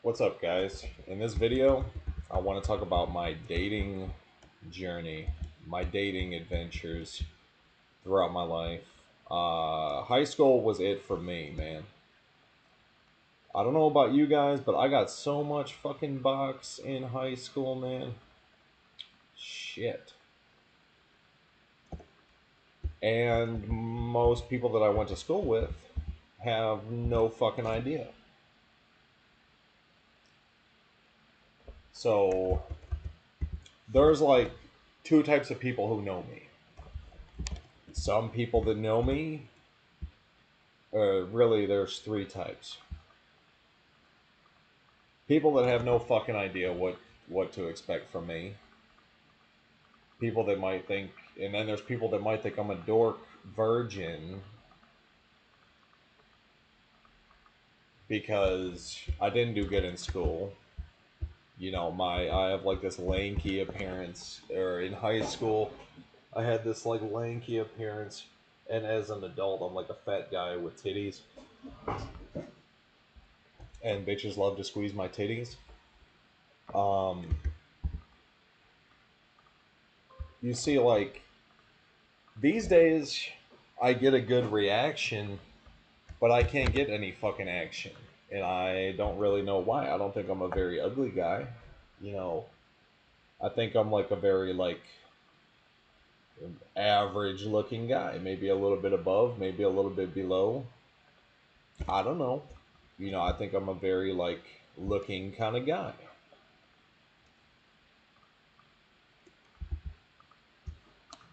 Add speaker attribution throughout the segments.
Speaker 1: What's up, guys? In this video, I want to talk about my dating journey, my dating adventures throughout my life. High school was it for me, man. I don't know about you guys, but I got so much fucking box in high school, man. Shit. And most people that I went to school with have no fucking idea. So, there's like two types of people who know me. Some people that know me, really, there's three types. People that have no fucking idea what to expect from me. People that might think, and then there's people that might think I'm a dork virgin because I didn't do good in school. You know, I have like this lanky appearance, or in high school, I had this like lanky appearance, and as an adult, I'm like a fat guy with titties, and bitches love to squeeze my titties. Um, you see, like these days, I get a good reaction, but I can't get any fucking action, and I don't really know why. I don't think I'm a very ugly guy, you know. I think I'm like a very like average looking guy, maybe a little bit above, maybe a little bit below. I don't know. You know, I think I'm a very like looking kind of guy.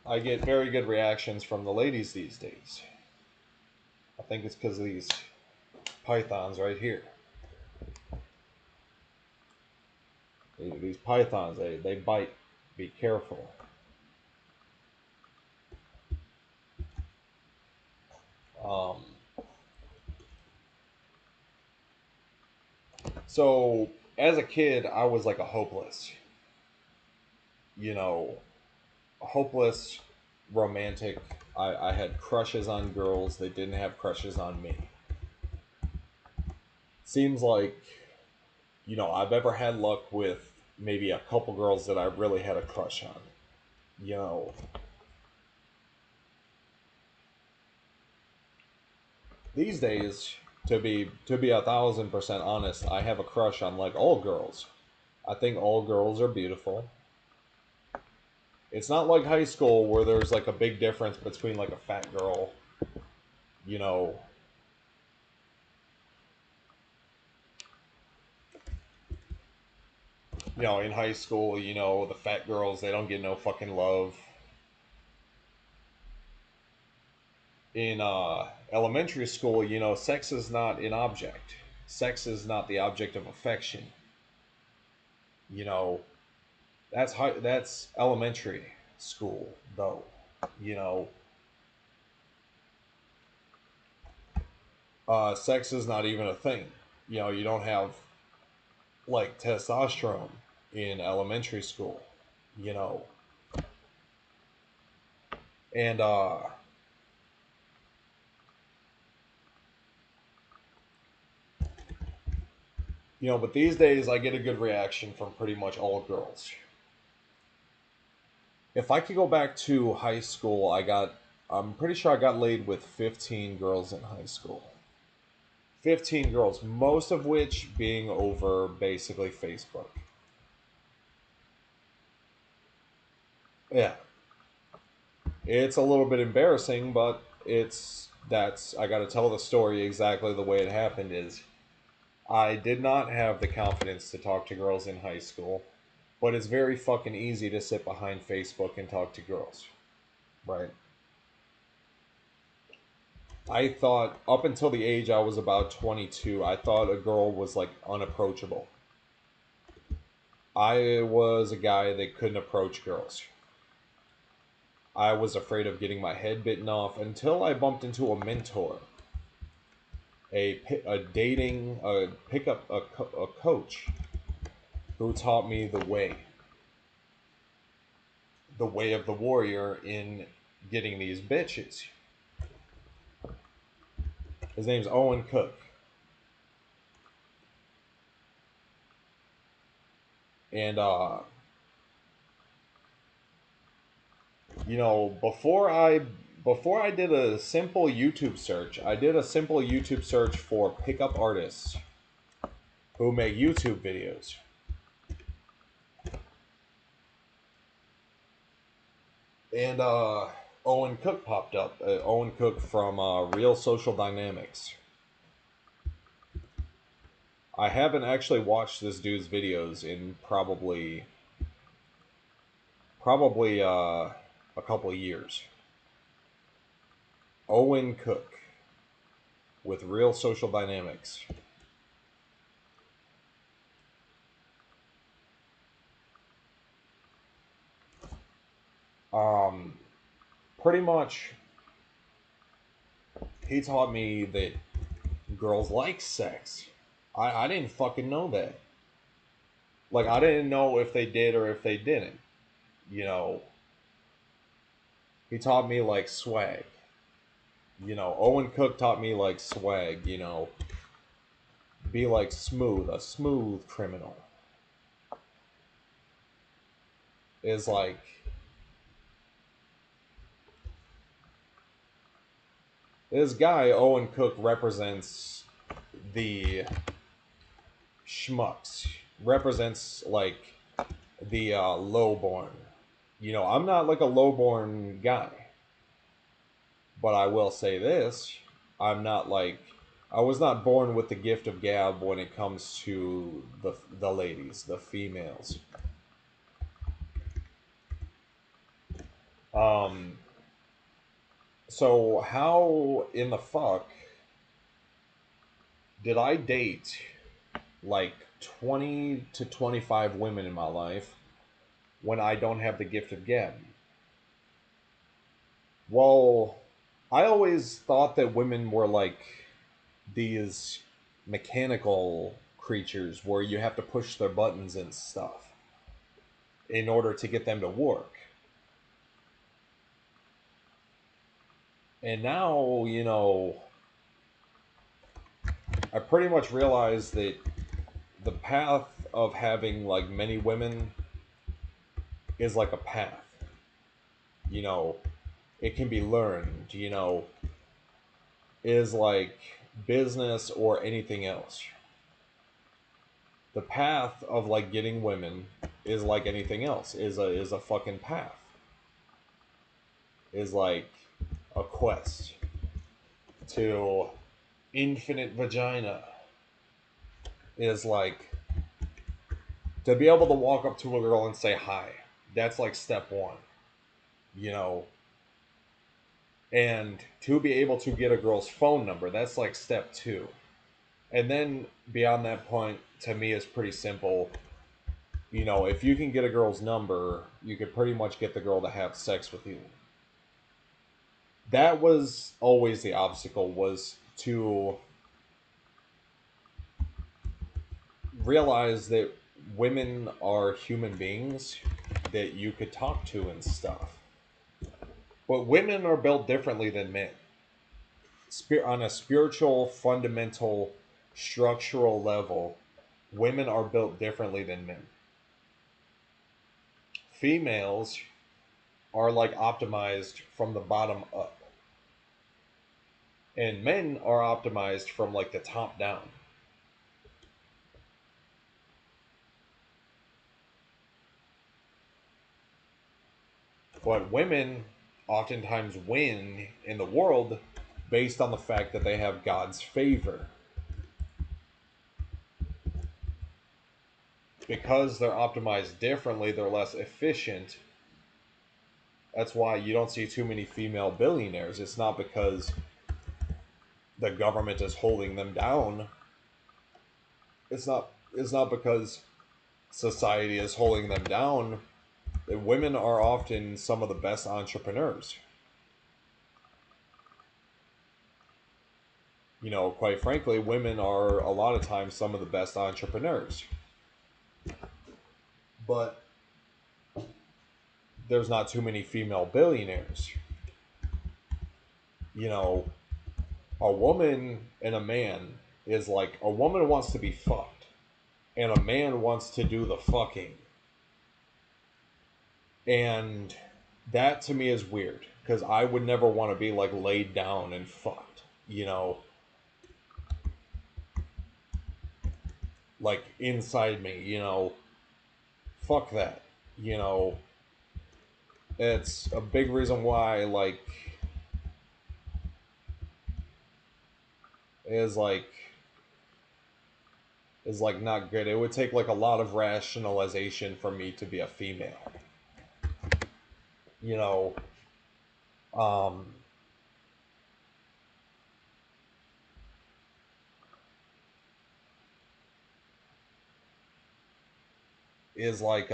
Speaker 1: I get very good reactions from the ladies these days. I think it's because of these pythons right here. These pythons, they bite. Be careful. Um, so as a kid, I was like a hopeless, you know, hopeless romantic. I had crushes on girls. They didn't have crushes on me. Seems like, you know, I've ever had luck with maybe a couple girls that I really had a crush on. You know, these days, to be 1,000% honest, I have a crush on like all girls. I think all girls are beautiful. It's not like high school where there's like a big difference between like a fat girl, you know. In high school, the fat girls, they don't get no fucking love. In elementary school, sex is not an object. Sex is not the object of affection. You know, that's elementary school though. You know, sex is not even a thing. You don't have like testosterone in elementary school. You know, and but these days I get a good reaction from pretty much all girls. If I could go back to high school, I'm pretty sure I got laid with 15 girls in high school. 15 girls, most of which being over basically Facebook. Yeah, it's a little bit embarrassing, but I got to tell the story exactly the way it happened. Is I did not have the confidence to talk to girls in high school, but it's very fucking easy to sit behind Facebook and talk to girls, right? I thought up until the age I was about 22, I thought a girl was like unapproachable. I was a guy that couldn't approach girls. I was afraid of getting my head bitten off until I bumped into a mentor, a dating, a pickup, a coach who taught me the way of the warrior in getting these bitches. His name's Owen Cook. And you know, before I did a simple YouTube search, I did a simple YouTube search for pickup artists who make YouTube videos. And Owen Cook popped up. Owen Cook from Real Social Dynamics. I haven't actually watched this dude's videos in probably a couple of years. Owen Cook with Real Social Dynamics. Um, Pretty much, he taught me that girls like sex. I didn't fucking know that. Like, I didn't know if they did or if they didn't. You know, he taught me like swag. You know, Owen Cook taught me like swag. You know, be like smooth, a smooth criminal. Is like, this guy, Owen Cook, represents the schmucks, represents like the lowborn. You know, I'm not like a lowborn guy, but I will say this: I'm not like I was not born with the gift of gab when it comes to the ladies, the females. Um, so how in the fuck did I date like 20 to 25 women in my life when I don't have the gift of gab? Well, I always thought that women were like these mechanical creatures where you have to push their buttons and stuff in order to get them to work. And now, you know, I pretty much realized that the path of having like many women is like a path. You know, it can be learned, you know, is like business or anything else. The path of like getting women is like anything else, is a fucking path. Is like a quest to infinite vagina. Is like to be able to walk up to a girl and say hi. That's like step one, you know. And to be able to get a girl's phone number, that's like step two. And then beyond that point, to me, is pretty simple. You know, if you can get a girl's number, you could pretty much get the girl to have sex with you. That was always the obstacle, was to realize that women are human beings that you could talk to and stuff. But women are built differently than men. On a spiritual, fundamental, structural level, women are built differently than men. Females are like optimized from the bottom up, and men are optimized from like the top down. But women oftentimes win in the world based on the fact that they have God's favor. Because they're optimized differently, they're less efficient. That's why you don't see too many female billionaires. It's not because the government is holding them down. It's not because society is holding them down. Women are often some of the best entrepreneurs. You know, quite frankly, women are a lot of times some of the best entrepreneurs. But there's not too many female billionaires. You know, a woman and a man is like a woman wants to be fucked and a man wants to do the fucking. And that to me is weird because I would never want to be like laid down and fucked, you know, like inside me, you know, fuck that, you know. It's a big reason why, like, is like is like not good. It would take like a lot of rationalization for me to be a female, you know. Um, is like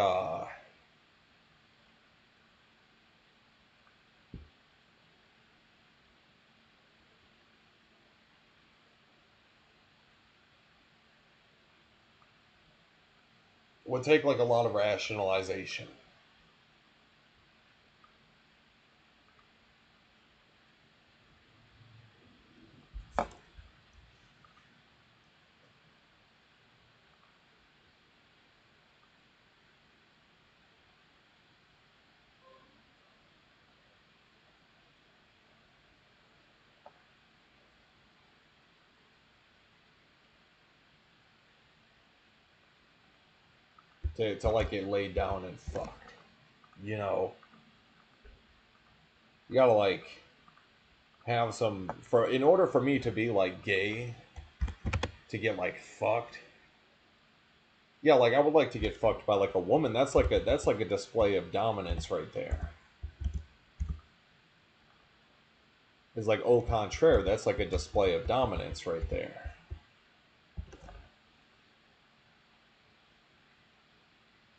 Speaker 1: would take like a lot of rationalization. To like get laid down and fucked. You know, you gotta like have some for in order for me to be like gay to get like fucked. Yeah, like I would like to get fucked by like a woman. That's like a display of dominance right there. It's like au contraire. That's like a display of dominance right there.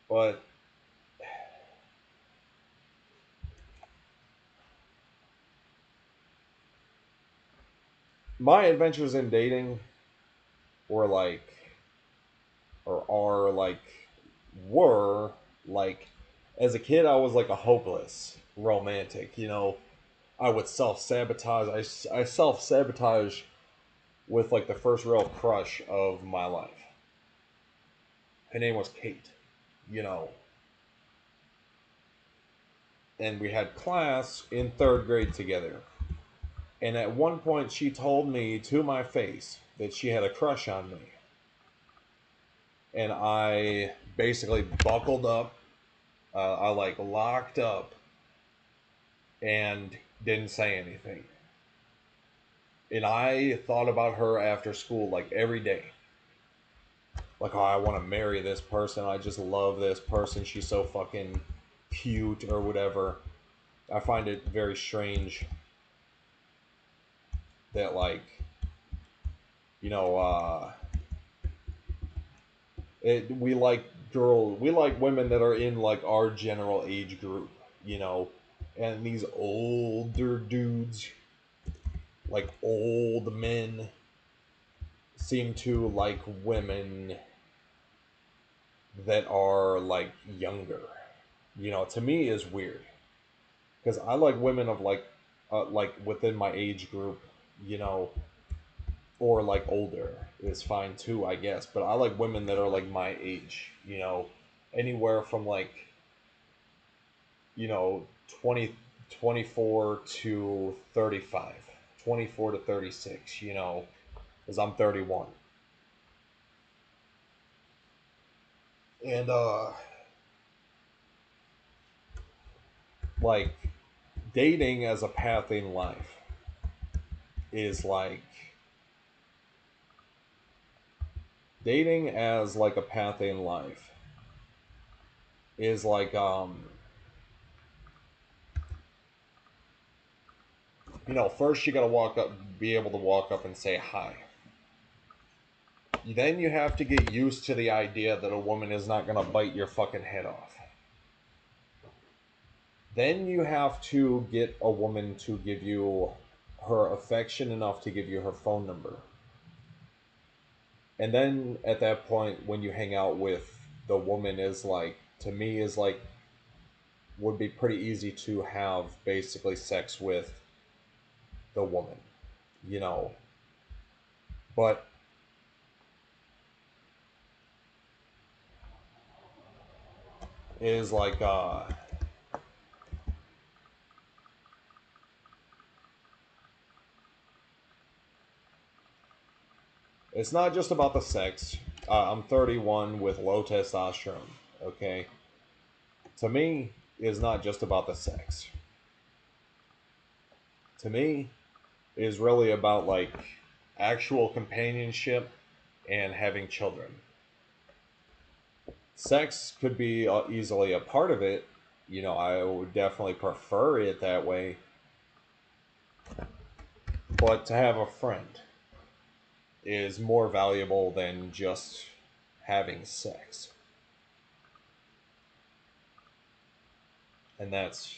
Speaker 1: But my adventures in dating were like or are like were like as a kid I was like a hopeless romantic, you know. I would self-sabotage. I self-sabotage with like the first real crush of my life. Her name was Kate, you know. And we had class in 3rd grade together. And at one point she told me to my face that she had a crush on me. And I basically buckled up. I like locked up and didn't say anything. And I thought about her after school like every day. Like, oh, I want to marry this person. I just love this person. She's so fucking cute or whatever. I find it very strange that, like, you know, we like women that are in like our general age group, you know, and these older dudes, like old men, seem to like women that are like younger. You know, to me is weird because I like women of like within my age group, you know, or like older is fine too, I guess. But I like women that are like my age, you know, anywhere from like, you know, 20, 24 to 35, 24 to 36, you know, because I'm 31. And like dating as a path in life is like dating as like a path in life is like you know, first you gotta walk up, be able to walk up and say hi. Then you have to get used to the idea that a woman is not gonna bite your fucking head off. Then you have to get a woman to give you her affection enough to give you her phone number. And then at that point, when you hang out with the woman, is like, to me, is like, would be pretty easy to have basically sex with the woman, you know. But is like, It's not just about the sex. I'm 31 with low testosterone. Okay, to me, it's not just about the sex. To me, is really about like actual companionship and having children. Sex could be easily a part of it. You know, I would definitely prefer it that way. But to have a friend is more valuable than just having sex. And that's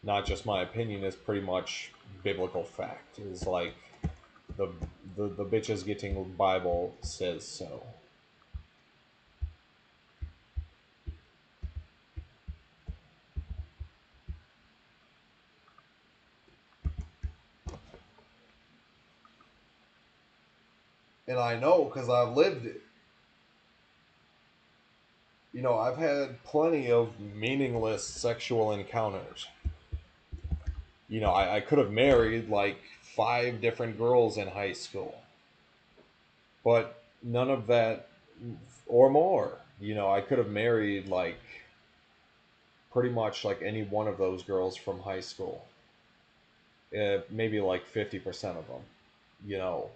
Speaker 1: not just my opinion, it's pretty much biblical fact. It's like the the bitches getting Bible says so. And I know because I've lived it. You know, I've had plenty of meaningless sexual encounters. You know, I could have married like five different girls in high school, but none of that or more. You know, I could have married like pretty much like any one of those girls from high school, maybe like 50% of them, you know.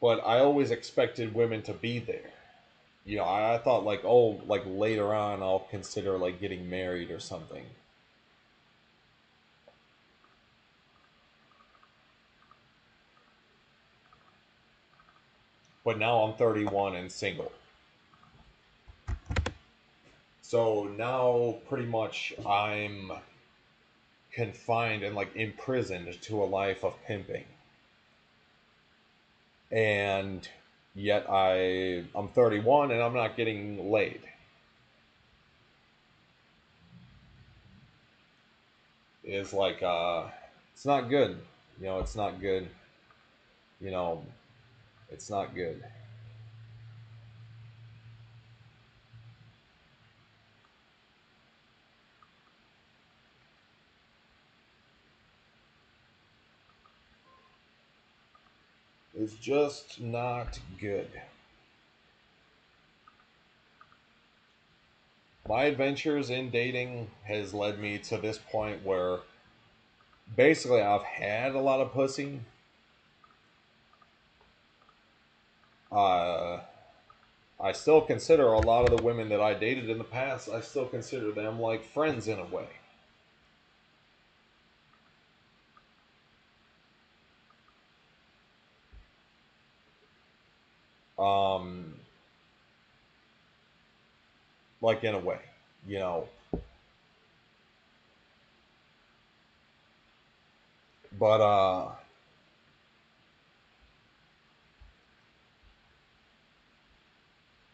Speaker 1: But I always expected women to be there. You know, I thought like, oh, like later on I'll consider like getting married or something. But now I'm 31 and single. So now pretty much I'm confined and like imprisoned to a life of pimping. And yet I'm 31 and I'm not getting laid. It's like it's not good. You know, it's not good. You know, it's not good. It's just not good. My adventures in dating has led me to this point where basically I've had a lot of pussy. Uh, I still consider a lot of the women that I dated in the past, I still consider them like friends in a way. Um, like in a way, you know. But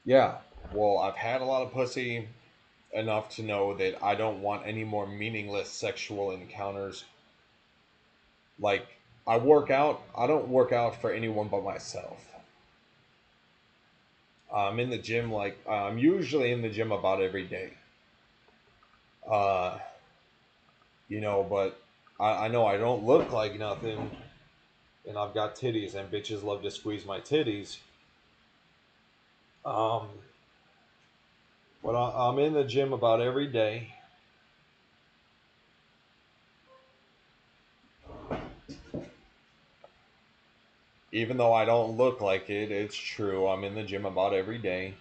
Speaker 1: yeah. Well, I've had a lot of pussy enough to know that I don't want any more meaningless sexual encounters. Like I work out, I don't work out for anyone but myself. I'm in the gym like I'm usually in the gym about every day. Uh, you know, but I know I don't look like nothing, and I've got titties, and bitches love to squeeze my titties. Um, but I'm in the gym about every day. Even though I don't look like it, it's true. I'm in the gym about every day.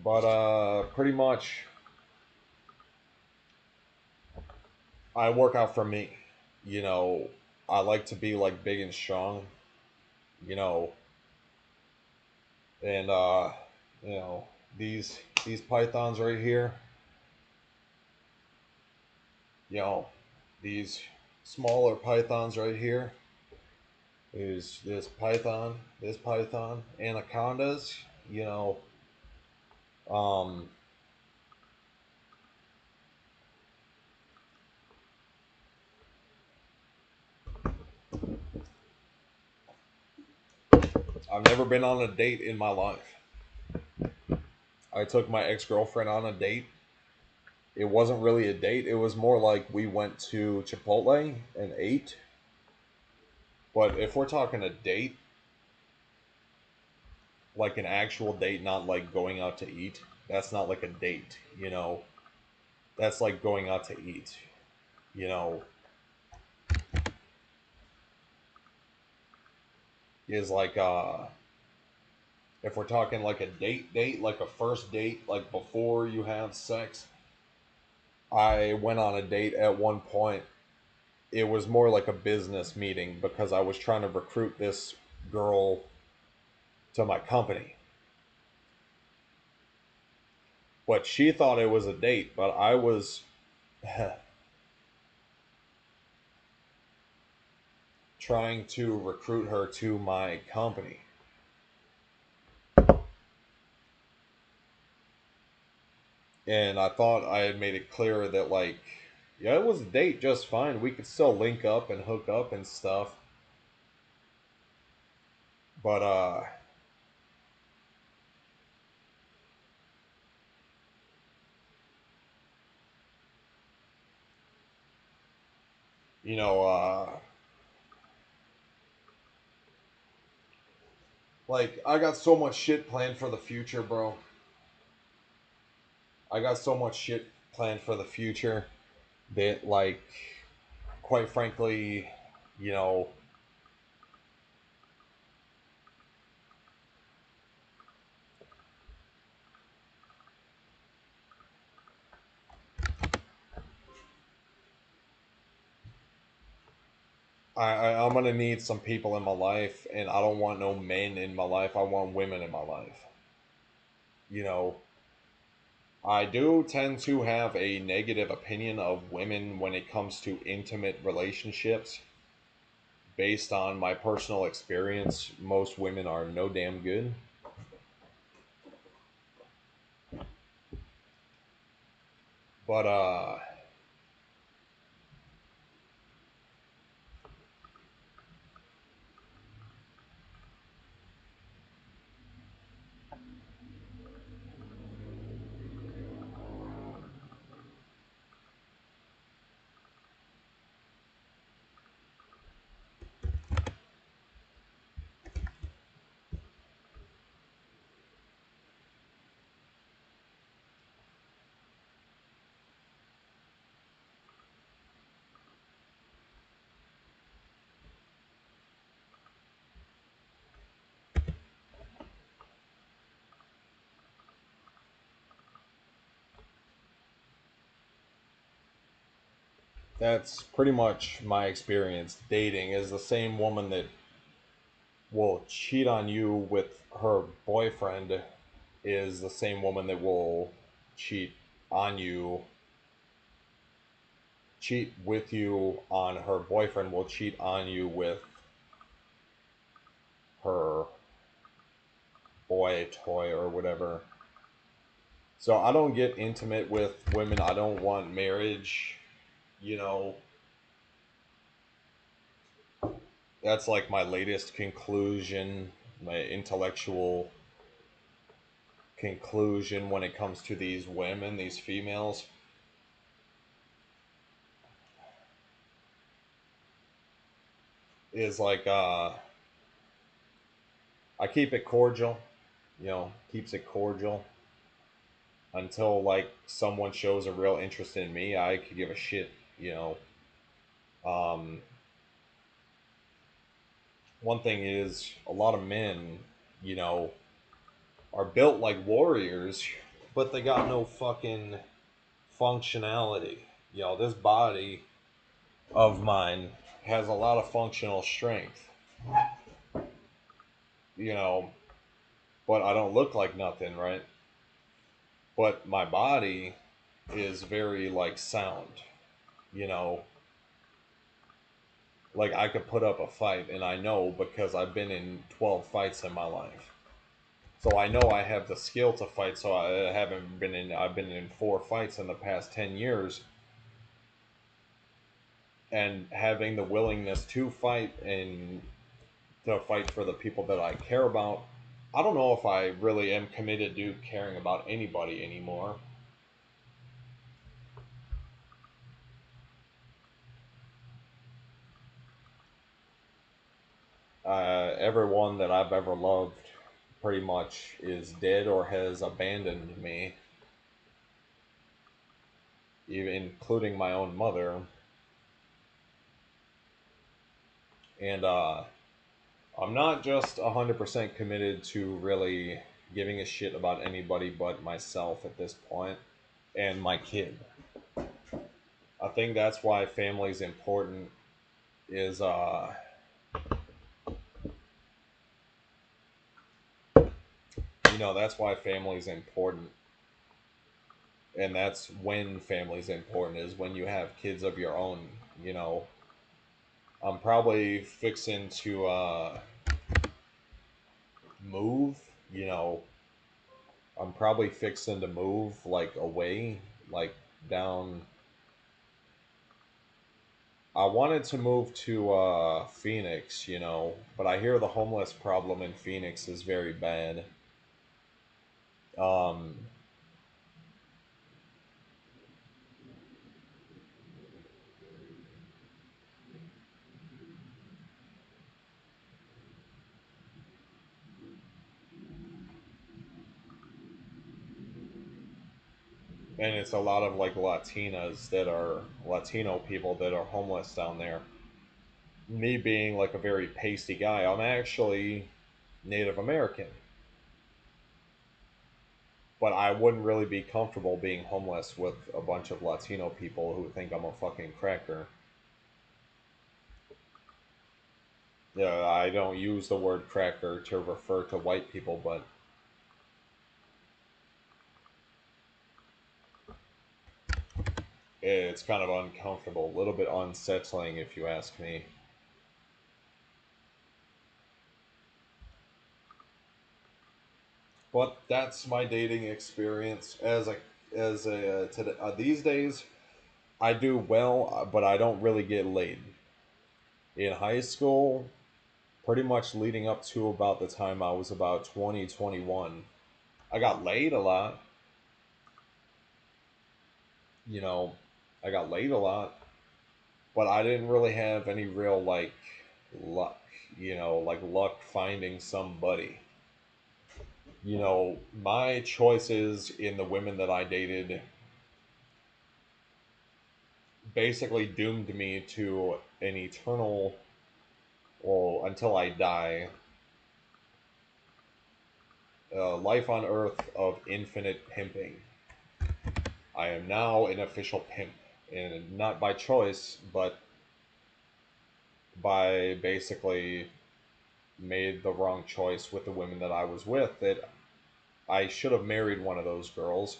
Speaker 1: But pretty much I work out for me. You know, I like to be like big and strong. You know, and you know these pythons right here. You know, these smaller pythons right here is this python, anacondas, you know, um, I've never been on a date in my life. I took my ex girlfriend on a date. It wasn't really a date. It was more like we went to Chipotle and ate. But if we're talking a date, like an actual date, not like going out to eat, that's not like a date, you know. That's like going out to eat, you know, is like if we're talking like a date, like a first date, like before you have sex. I went on a date at one point. It was more like a business meeting because I was trying to recruit this girl to my company. But she thought it was a date, but I was trying to recruit her to my company. And I thought I had made it clear that, like, yeah, it was a date just fine. We could still link up and hook up and stuff. But, you know, like, I got so much shit planned for the future, bro. I got so much shit planned for the future that, like, quite frankly, you know, I'm gonna need some people in my life, and I don't want no men in my life. I want women in my life. You know, I do tend to have a negative opinion of women when it comes to intimate relationships. Based on my personal experience, most women are no damn good. But that's pretty much my experience dating is the same woman that will cheat on you with her boyfriend is the same woman that will cheat on you, cheat with you on her boyfriend, will cheat on you with her boy toy or whatever. So I don't get intimate with women. I don't want marriage. You know, that's like my latest conclusion, my intellectual conclusion when it comes to these women, these females, is like I keep it cordial, you know, keeps it cordial until like someone shows a real interest in me. I could give a shit, you know. Um, one thing is a lot of men, you know, are built like warriors, but they got no fucking functionality. You know, this body of mine has a lot of functional strength, you know, but I don't look like nothing, right? But my body is very like sound. You know, like I could put up a fight, and I know because I've been in 12 fights in my life. So I know I have the skill to fight. So I haven't been in. I've been in 4 fights in the past 10 years, and having the willingness to fight and to fight for the people that I care about. I don't know if I really am committed to caring about anybody anymore. Everyone that I've ever loved pretty much is dead or has abandoned me, even including my own mother. And I'm not just 100% committed to really giving a shit about anybody but myself at this point and my kid. I think that's why family's important. Is that's why family's important, and that's when family's important is when you have kids of your own. You know, I'm probably fixing to move. You know, I'm probably fixing to move like away, like down. I wanted to move to Phoenix, but I hear the homeless problem in Phoenix is very bad. Um, and it's a lot of like Latino people that are homeless down there. Me being like a very pasty guy, I'm actually Native American, but I wouldn't really be comfortable being homeless with a bunch of Latino people who think I'm a fucking cracker. Yeah, I don't use the word cracker to refer to white people, but it's kind of uncomfortable, a little bit unsettling if you ask me. But that's my dating experience these days. I do well, but I don't really get laid. In high school, pretty much leading up to about the time I was about 20, 21, I got laid a lot. You know, I got laid a lot, but I didn't really have any real like luck, like luck finding somebody. My choices in the women that I dated basically doomed me to an eternal, well, until I die, life on earth of infinite pimping. I am now an official pimp, and not by choice, but by basically made the wrong choice with the women that I was with. That I should have married one of those girls.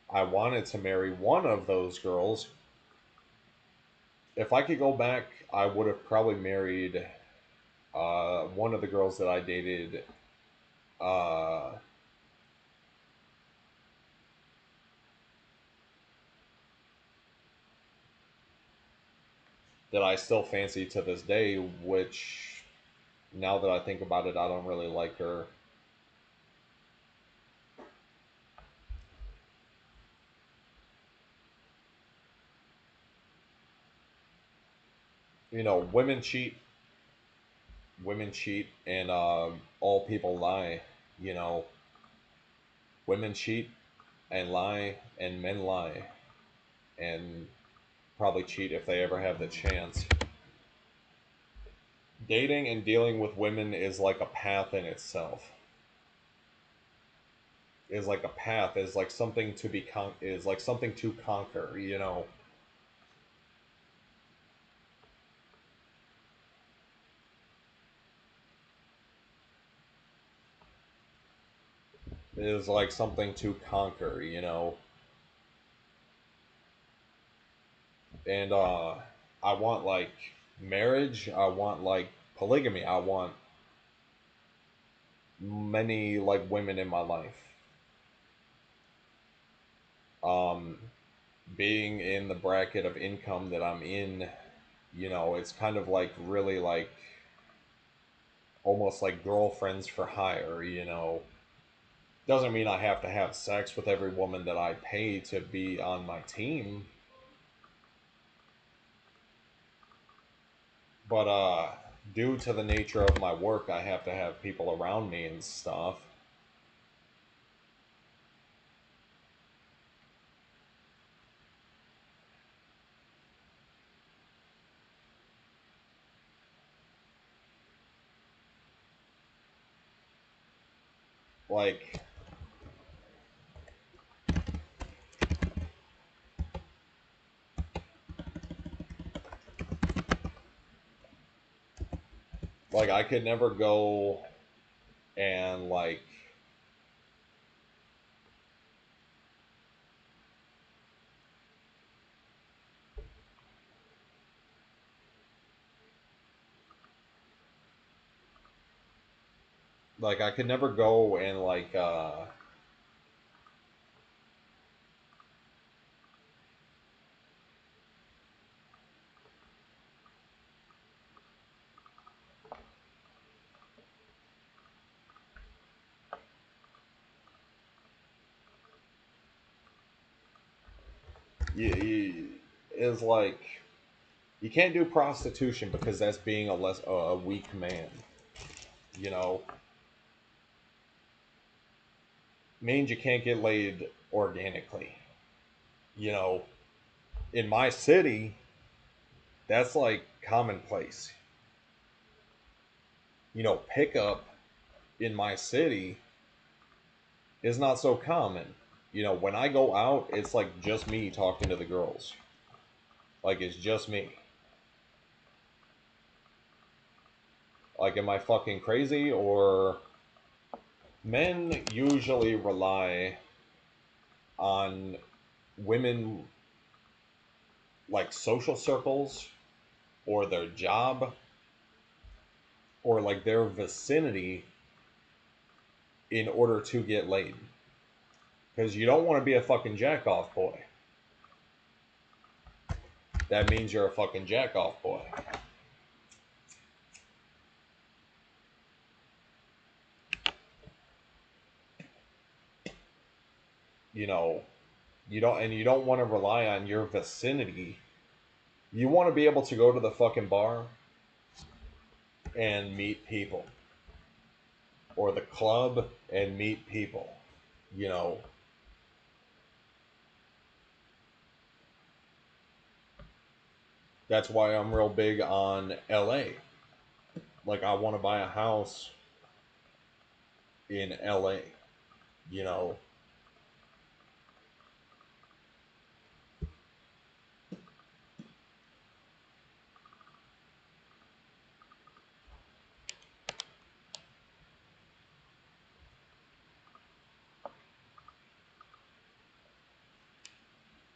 Speaker 1: I wanted to marry one of those girls. If I could go back, I would have probably married one of the girls that I dated, uh, that I still fancy to this day, which now that I think about it, I don't really like her. Women cheat, and all people lie. You know, women cheat and lie, and men lie, and probably cheat if they ever have the chance. Dating and dealing with women is like a path in itself. Is like a path. Is like something to be is like something to conquer. Is like something to conquer. And I want like marriage, I want like polygamy, I want many like women in my life. Um, being in the bracket of income that I'm in, it's kind of like really like almost like girlfriends for hire. Doesn't mean I have to have sex with every woman that I pay to be on my team, but due to the nature of my work, I have to have people around me and stuff. Like I could never go and I could never go and you is like you can't do prostitution because that's being a weak man. You know, means you can't get laid organically. You know, in my city, that's like commonplace. Pickup in my city is not so common. When I go out, it's like just me talking to the girls. Like it's just me. Like, am I fucking crazy? Or men usually rely on women like social circles or their job or like their vicinity in order to get laid. Because you don't want to be a fucking jack off boy. That means you're a fucking jack off boy. You know, you don't want to rely on your vicinity. You want to be able to go to the fucking bar and meet people or the club and meet people. You know, that's why I'm real big on LA. Like I want to buy a house in LA, you know.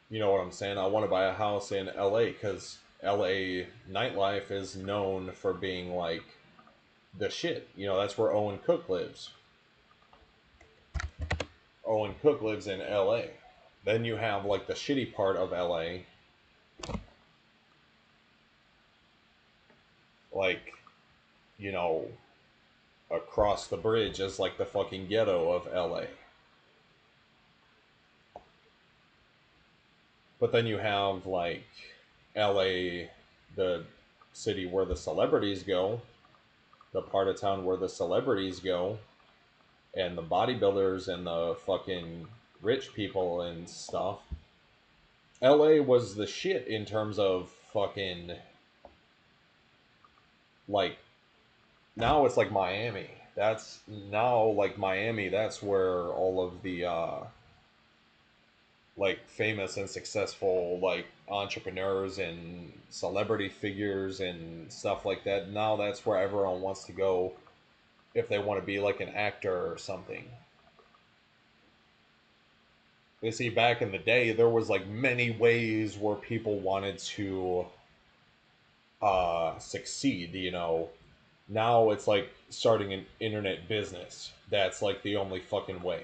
Speaker 1: You know what I'm saying? I want to buy a house in LA cuz LA nightlife is known for being like the shit. That's where Owen Cook lives. Owen Cook lives in LA. Then you have like the shitty part of LA, like, you know, across the bridge is like the fucking ghetto of LA. But then you have like LA, the city where the celebrities go, the part of town where the celebrities go, and the bodybuilders and the fucking rich people and stuff. LA was the shit in terms of fucking like now it's like Miami. That's now like Miami, that's where all of the like famous and successful like entrepreneurs and celebrity figures and stuff like that. Now that's where everyone wants to go if they want to be like an actor or something. You see, back in the day, there was like many ways where people wanted to succeed. Now it's like starting an internet business. That's like the only fucking way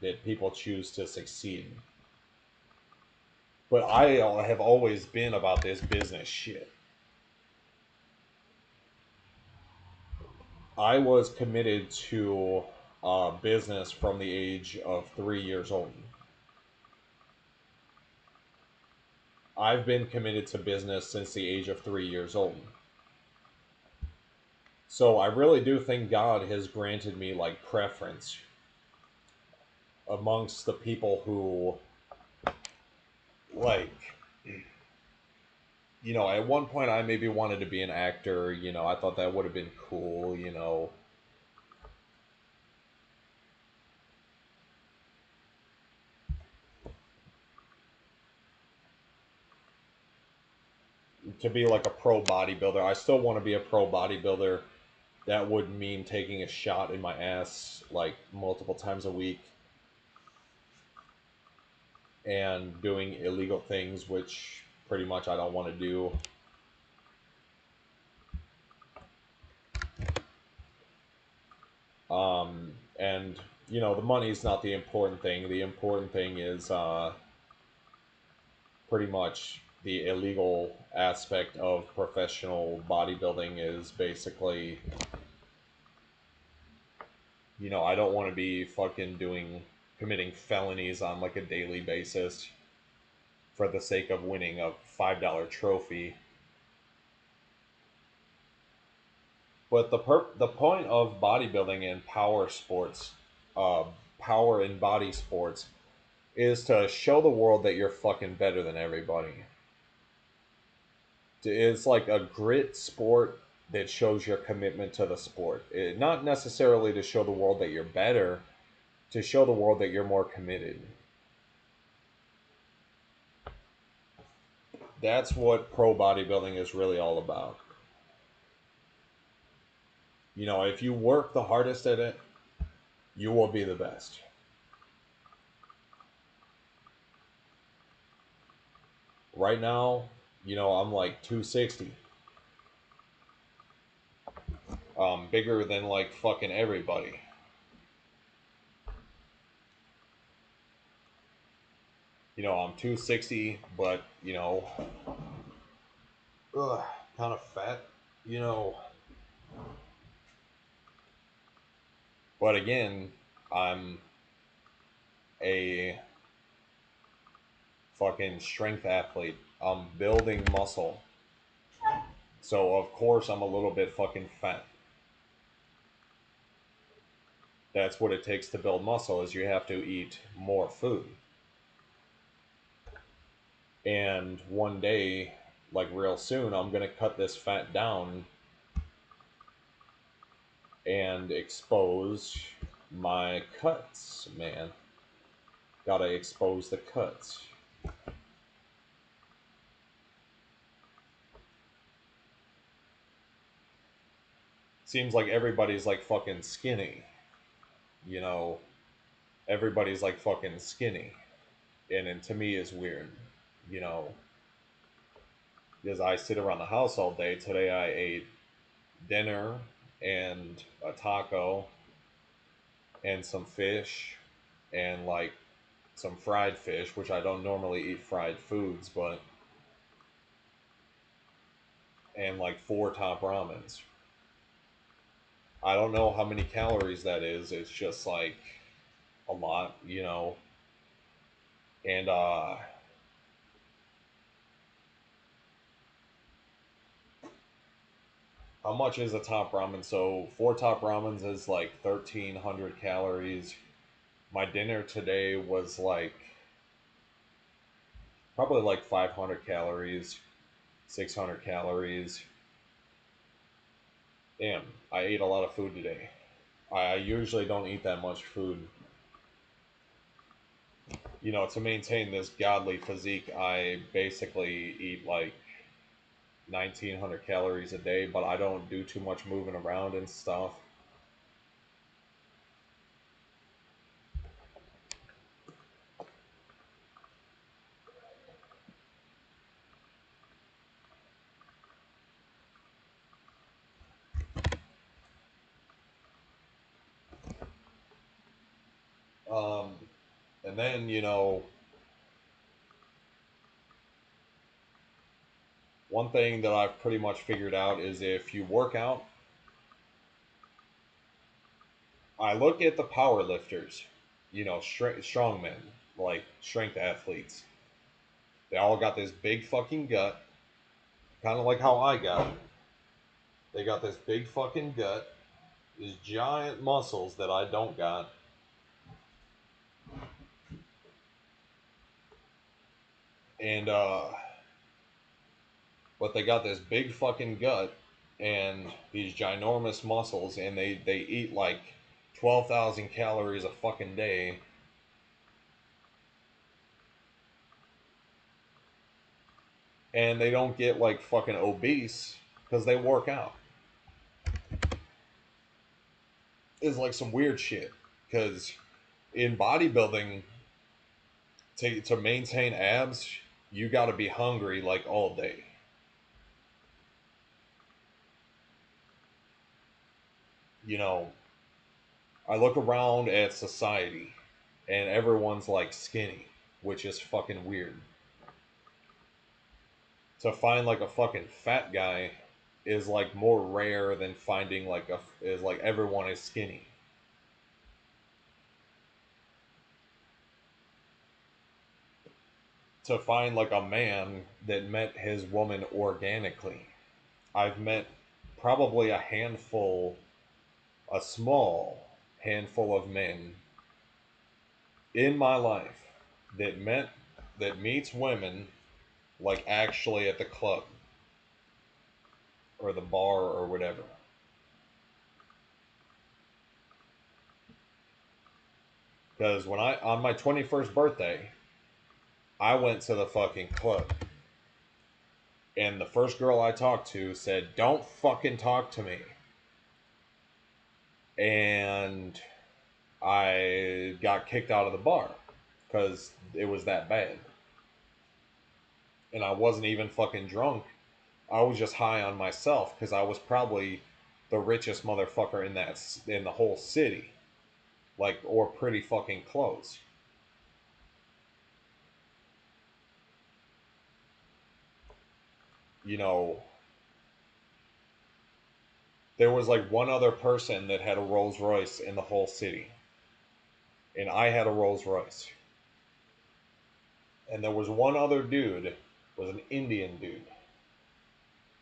Speaker 1: that people choose to succeed. But I have always been about this business shit. I was committed to business from the age of 3 years old. I've been committed to business since the age of 3 years old. So I really do think God has granted me like preference amongst the people who like at one point I maybe wanted to be an actor. I thought that would have been cool. To be like a pro bodybuilder. I still want to be a pro bodybuilder. That would mean taking a shot in my ass like multiple times a week and doing illegal things, which pretty much I don't want to do. And the money's not the important thing. The important thing is pretty much the illegal aspect of professional bodybuilding is basically, I don't want to be fucking committing felonies on like a daily basis for the sake of winning a $5 trophy. But the point of bodybuilding and uh, power and body sports, is to show the world that you're fucking better than everybody. It's like a grit sport that shows your commitment to the sport. Not necessarily to show the world that you're better, to show the world that you're more committed. That's what pro bodybuilding is really all about. If you work the hardest at it, you will be the best. Right now, I'm like 260. Bigger than like fucking everybody. I'm 260, but ugh, kind of fat. You know, but again, I'm a fucking strength athlete. I'm building muscle. So of course I'm a little bit fucking fat. That's what it takes to build muscle, is you have to eat more food. And one day, like real soon, I'm gonna cut this fat down and expose my cuts, man. Gotta expose the cuts. Seems like everybody's like fucking skinny. You know, everybody's like fucking skinny. And to me is weird. You know, because I sit around the house all day. Today I ate dinner and a taco and some fish and like some fried fish, which I don't normally eat fried foods, but and like four top ramens. I don't know how many calories that is. It's just like a lot. And how much is a top ramen? So four top ramens is like 1,300 calories. My dinner today was like probably like 500 calories, 600 calories. Damn, I ate a lot of food today. I usually don't eat that much food. To maintain this godly physique, I basically eat like 1,900 calories a day, but I don't do too much moving around and stuff. Um, and then, you know, one thing that I've pretty much figured out is if you work out, I look at the power lifters, you know, strong men, like strength athletes. They all got this big fucking gut, kind of like how I got it. They got this big fucking gut, these giant muscles that I don't got, and but they got this big fucking gut and these ginormous muscles, and they eat like 12,000 calories a fucking day, and they don't get like fucking obese because they work out. It's like some weird shit because in bodybuilding, to maintain abs, you got to be hungry like all day. You know, I look around at society and everyone's like skinny, which is fucking weird. To find like a fucking fat guy is like more rare than finding like a is like everyone is skinny. To find like a man that met his woman organically. I've met probably a small handful of men in my life that met that meets women like actually at the club or the bar or whatever. Because when I on my 21st birthday, I went to the fucking club, and the first girl I talked to said, "Don't fucking talk to me," and I got kicked out of the bar because it was that bad, and I wasn't even fucking drunk. I was just high on myself because I was probably the richest motherfucker in the whole city, like or pretty fucking close. You know, there was like one other person that had a Rolls Royce in the whole city, and I had a Rolls Royce. And there was one other dude, was an Indian dude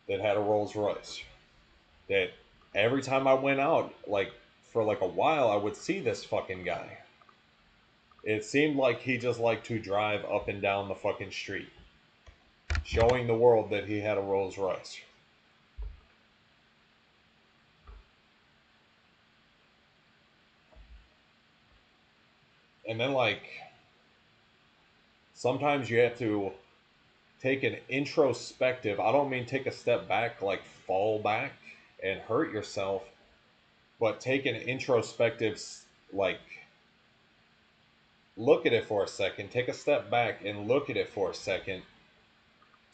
Speaker 1: that had a Rolls Royce. That every time I went out, like for like a while, I would see this fucking guy. It seemed like he just liked to drive up and down the fucking street, showing the world that he had a Rolls Royce. And then like sometimes you have to take an introspective. I don't mean take a step back, like fall back and hurt yourself, but take an introspective, like look at it for a second, take a step back and look at it for a second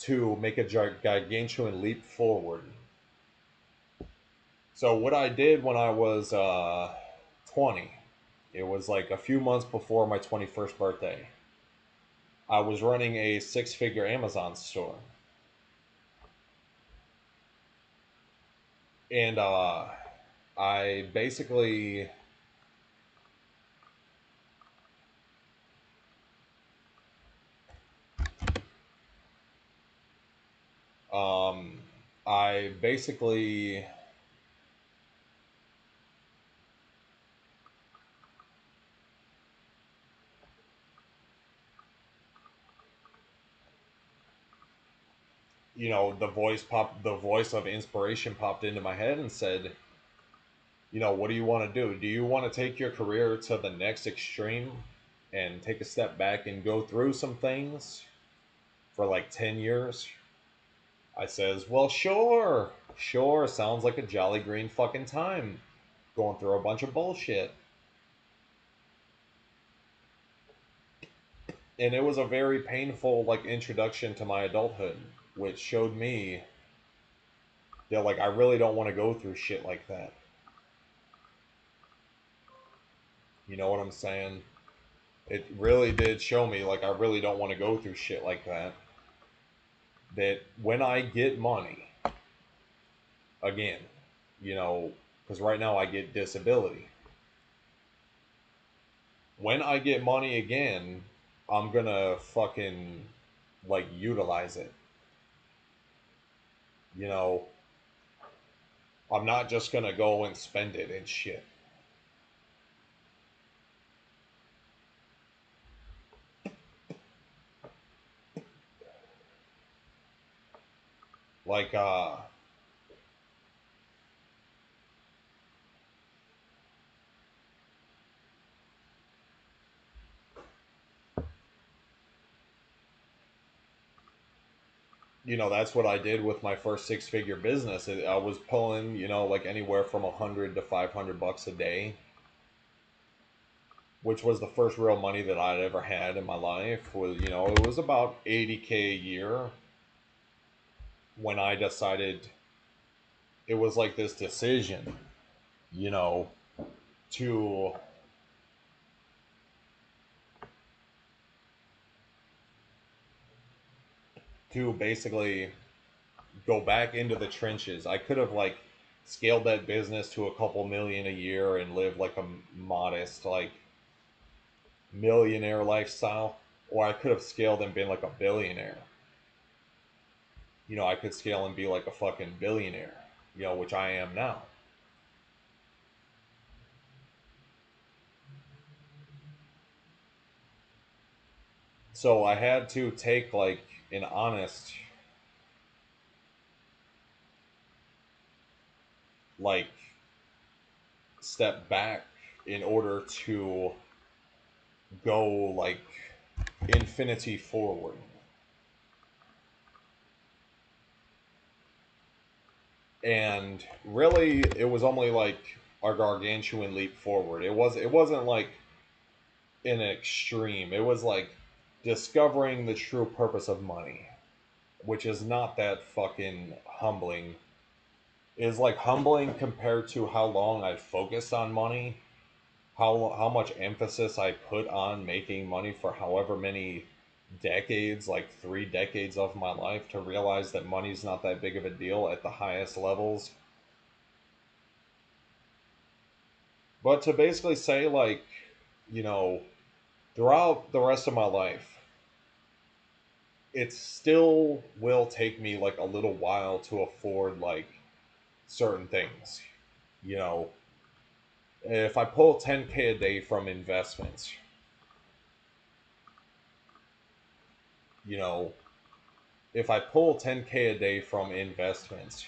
Speaker 1: to make a gargantuan leap forward. So what I did when I was 20, it was like a few months before my 21st birthday. I was running a six-figure Amazon store, and I basically um, I basically the voice of inspiration popped into my head and said, you know, what do you want to do? Do you want to take your career to the next extreme and take a step back and go through some things for like 10 years? I says, well, sure. Sure, sounds like a jolly green fucking time. Going through a bunch of bullshit. And it was a very painful like introduction to my adulthood, which showed me that like I really don't want to go through shit like that. You know what I'm saying? It really did show me like I really don't want to go through shit like that. That when I get money again, you know, because right now I get disability. When I get money again, I'm gonna fucking like utilize it. You know, I'm not just gonna go and spend it and shit. Like, that's what I did with my first six-figure business. I was pulling, like anywhere from 100 to 500 bucks a day, which was the first real money that I'd ever had in my life. It was about 80K a year when I decided it was like this decision, you know, to basically go back into the trenches. I could have like scaled that business to a couple million a year and live like a modest like millionaire lifestyle, or I could have scaled and been like a billionaire. I could scale and be like a fucking billionaire, which I am now. So I had to take like an honest like step back in order to go like infinity forward. And really it was only like a gargantuan leap forward. It wasn't like an extreme. It was like discovering the true purpose of money, which is not that fucking humbling. Is like humbling compared to how long I focused on money, how much emphasis I put on making money for however many decades, like 3 decades of my life, to realize that money's not that big of a deal at the highest levels. But to basically say like, you know, throughout the rest of my life, it still will take me like a little while to afford like certain things. You know, if I pull 10K a day from investments, you know, if I pull 10K a day from investments,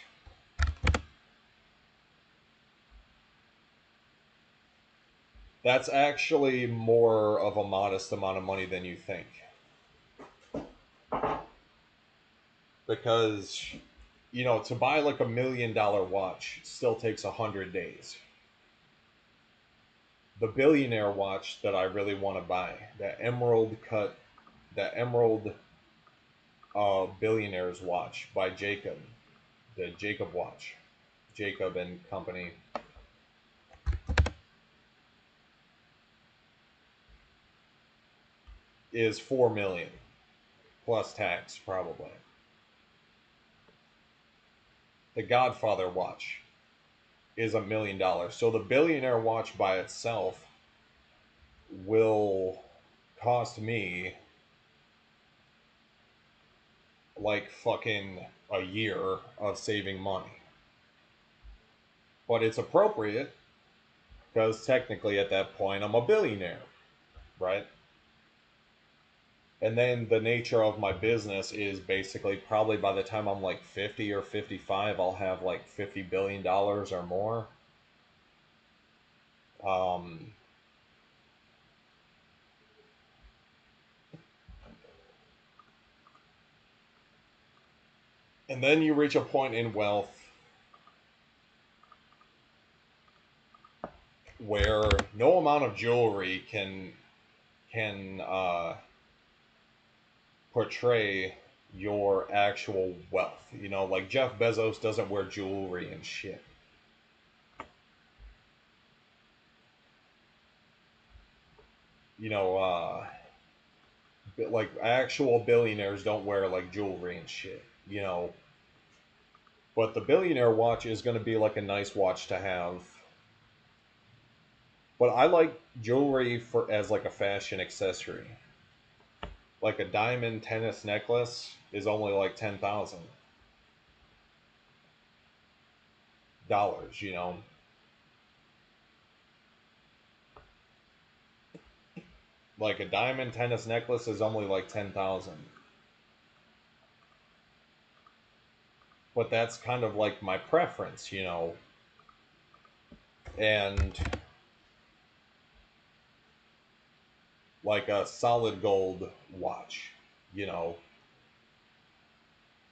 Speaker 1: that's actually more of a modest amount of money than you think. Because, to buy like $1 million watch still takes 100 days. The billionaire watch that I really want to buy, that emerald billionaire's watch by Jacob, the Jacob watch, Jacob and Company, is 4 million plus tax probably. The Godfather watch is $1 million. So the billionaire watch by itself will cost me like fucking a year of saving money. But it's appropriate because technically at that point I'm a billionaire, right? And then the nature of my business is basically probably by the time I'm like 50 or 55, I'll have like $50 billion or more. Um, and then you reach a point in wealth where no amount of jewelry can portray your actual wealth. Like Jeff Bezos doesn't wear jewelry and shit. you know, like actual billionaires don't wear like jewelry and shit, you know. But the billionaire watch is going to be like a nice watch to have. But I like jewelry for as like a fashion accessory. Like a diamond tennis necklace is only like $10,000. You know, like a diamond tennis necklace is only like 10,000. But that's kind of like my preference, you know. And like a solid gold watch, you know.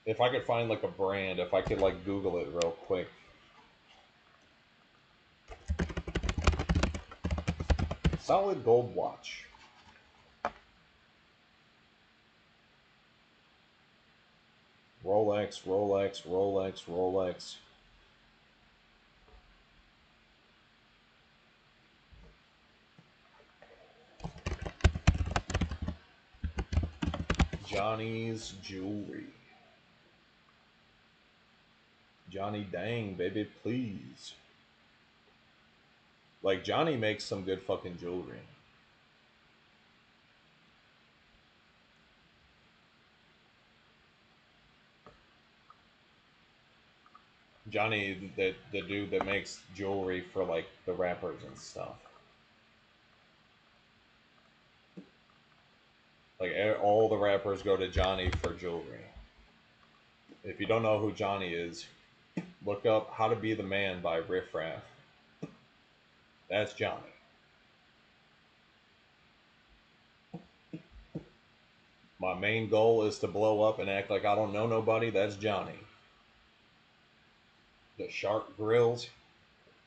Speaker 1: If I could find like a brand, if I could like Google it real quick. Solid gold watch. Rolex, Rolex, Rolex, Rolex. Johnny's jewelry. Johnny Dang, baby, please. Like Johnny makes some good fucking jewelry. Johnny, the dude that makes jewelry for like the rappers and stuff. Like all the rappers go to Johnny for jewelry. If you don't know who Johnny is, look up How to Be the Man by Riff Raff. That's Johnny. My main goal is to blow up and act like I don't know nobody. That's Johnny. The shark grills.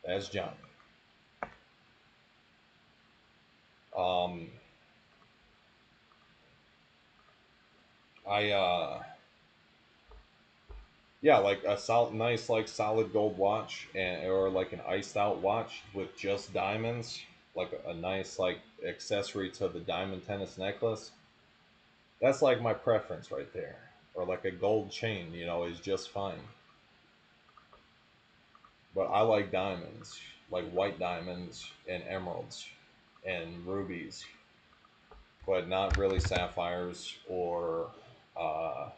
Speaker 1: That's Johnny. Um, I yeah, like a nice like solid gold watch, and or like an iced out watch with just diamonds, like a nice like accessory to the diamond tennis necklace. That's like my preference right there. Or like a gold chain, you know, is just fine. But I like diamonds, like white diamonds and emeralds and rubies, but not really sapphires or uh,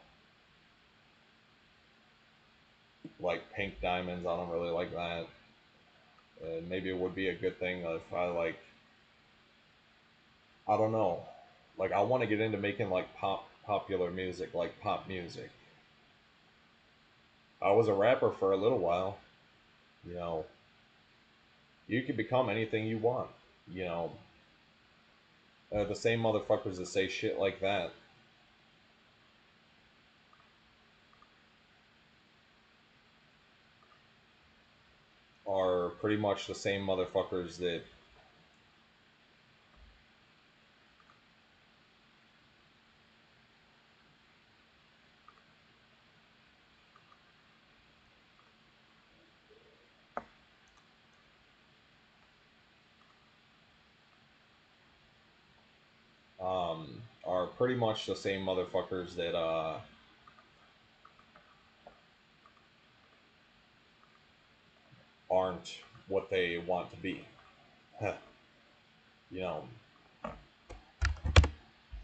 Speaker 1: like pink diamonds. I don't really like that. Maybe it would be a good thing if I like, I don't know, like I want to get into making like popular music, like pop music. I was a rapper for a little while. You know, you can become anything you want. You know, the same motherfuckers that say shit like that are pretty much the same motherfuckers that are pretty much the same motherfuckers that aren't what they want to be. You know,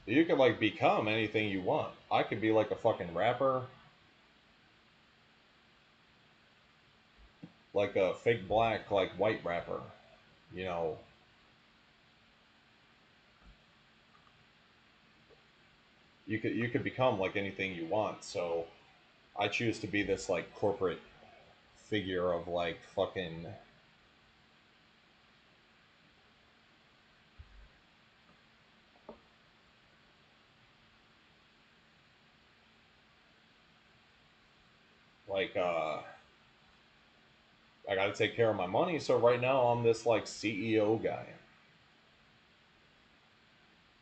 Speaker 1: you can like become anything you want. I could be like a fucking rapper, like a fake black, like white rapper. You know, you could become like anything you want. So I choose to be this like corporate figure of like fucking like I got to take care of my money. So right now I'm this like CEO guy,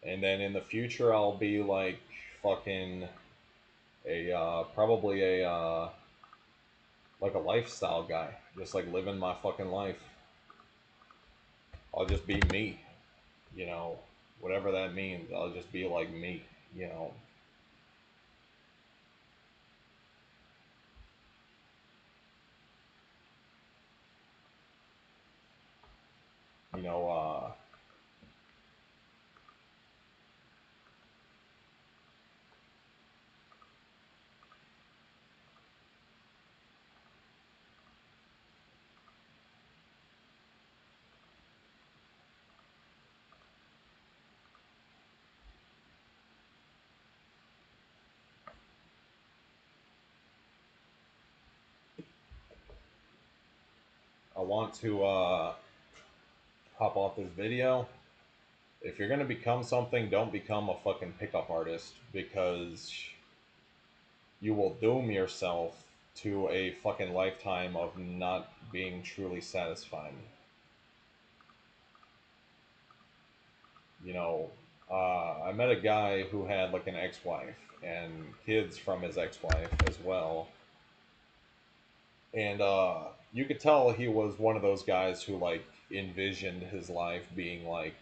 Speaker 1: and then in the future I'll be like fucking a probably a like a lifestyle guy, just like living my fucking life. I'll just be me, you know. whatever that means. I'll just be like me, you know. You know, I want to hop off this video. If you're gonna become something, don't become a fucking pickup artist because you will doom yourself to a fucking lifetime of not being truly satisfied. You know, I met a guy who had like an ex-wife and kids from his ex-wife as well, and you could tell he was one of those guys who like envisioned his life being like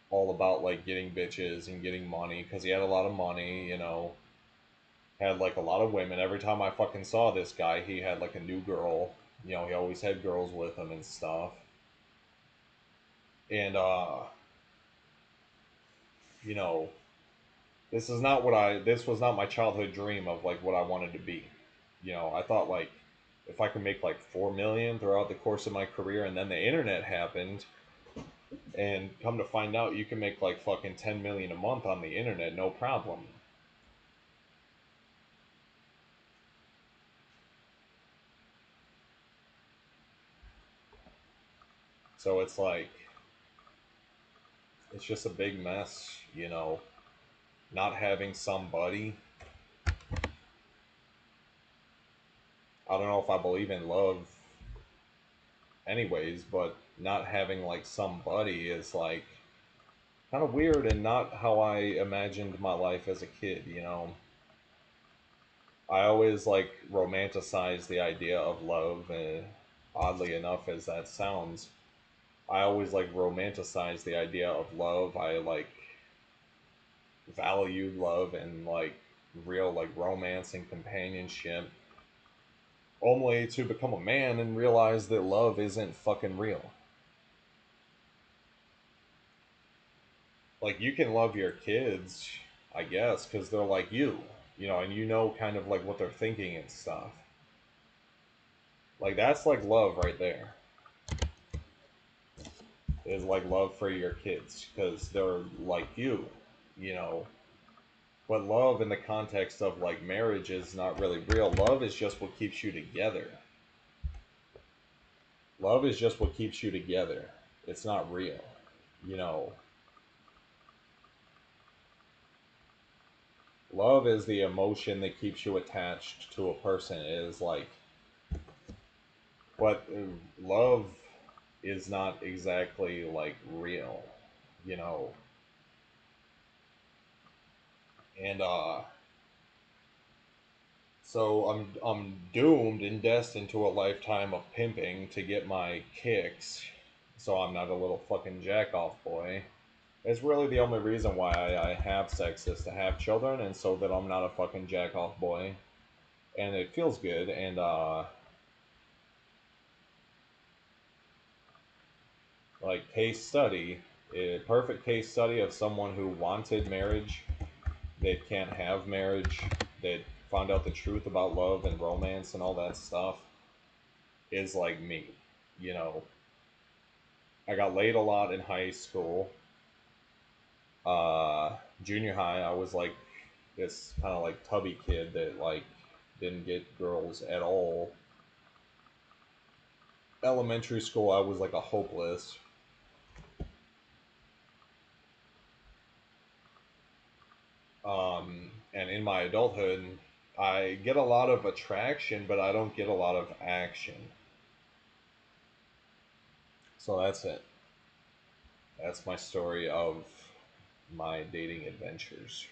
Speaker 1: all about like getting bitches and getting money because he had a lot of money, you know, had like a lot of women. Every time I fucking saw this guy, he had like a new girl. You know, he always had girls with him and stuff. And you know, this was not my childhood dream of like what I wanted to be. You know, I thought like if I could make like 4 million throughout the course of my career and then the internet happened and come to find out you can make like fucking 10 million a month on the internet, no problem. So it's like it's just a big mess, you know, not having somebody. I don't know if I believe in love anyways, but not having like somebody is like kind of weird and not how I imagined my life as a kid, you know. I always like romanticize the idea of love, and oddly enough as that sounds, I always like romanticize the idea of love. I like value love and like real like romance and companionship only to become a man and realize that love isn't fucking real. Like you can love your kids, I guess, because they're like you know, and you know kind of like what they're thinking and stuff. Like that's like love right there. Is like love for your kids because they're like you know. But love in the context of like marriage is not really real. Love is just what keeps you together. Love is just what keeps you together. It's not real. You know, love is the emotion that keeps you attached to a person. It is like, but love is not exactly like real, you know. And so I'm doomed and destined to a lifetime of pimping to get my kicks. So I'm not a little fucking jack off boy. It's really the only reason why I have sex is to have children, and so that I'm not a fucking jack off boy. And it feels good. And like case study, a perfect case study of someone who wanted marriage, that can't have marriage, that found out the truth about love and romance and all that stuff is like me. You know, I got laid a lot in high school. Junior high, I was like this kind of like tubby kid that like didn't get girls at all. Elementary school, I was like a hopeless. And in my adulthood, I get a lot of attraction, but I don't get a lot of action. So that's it. That's my story of my dating adventures.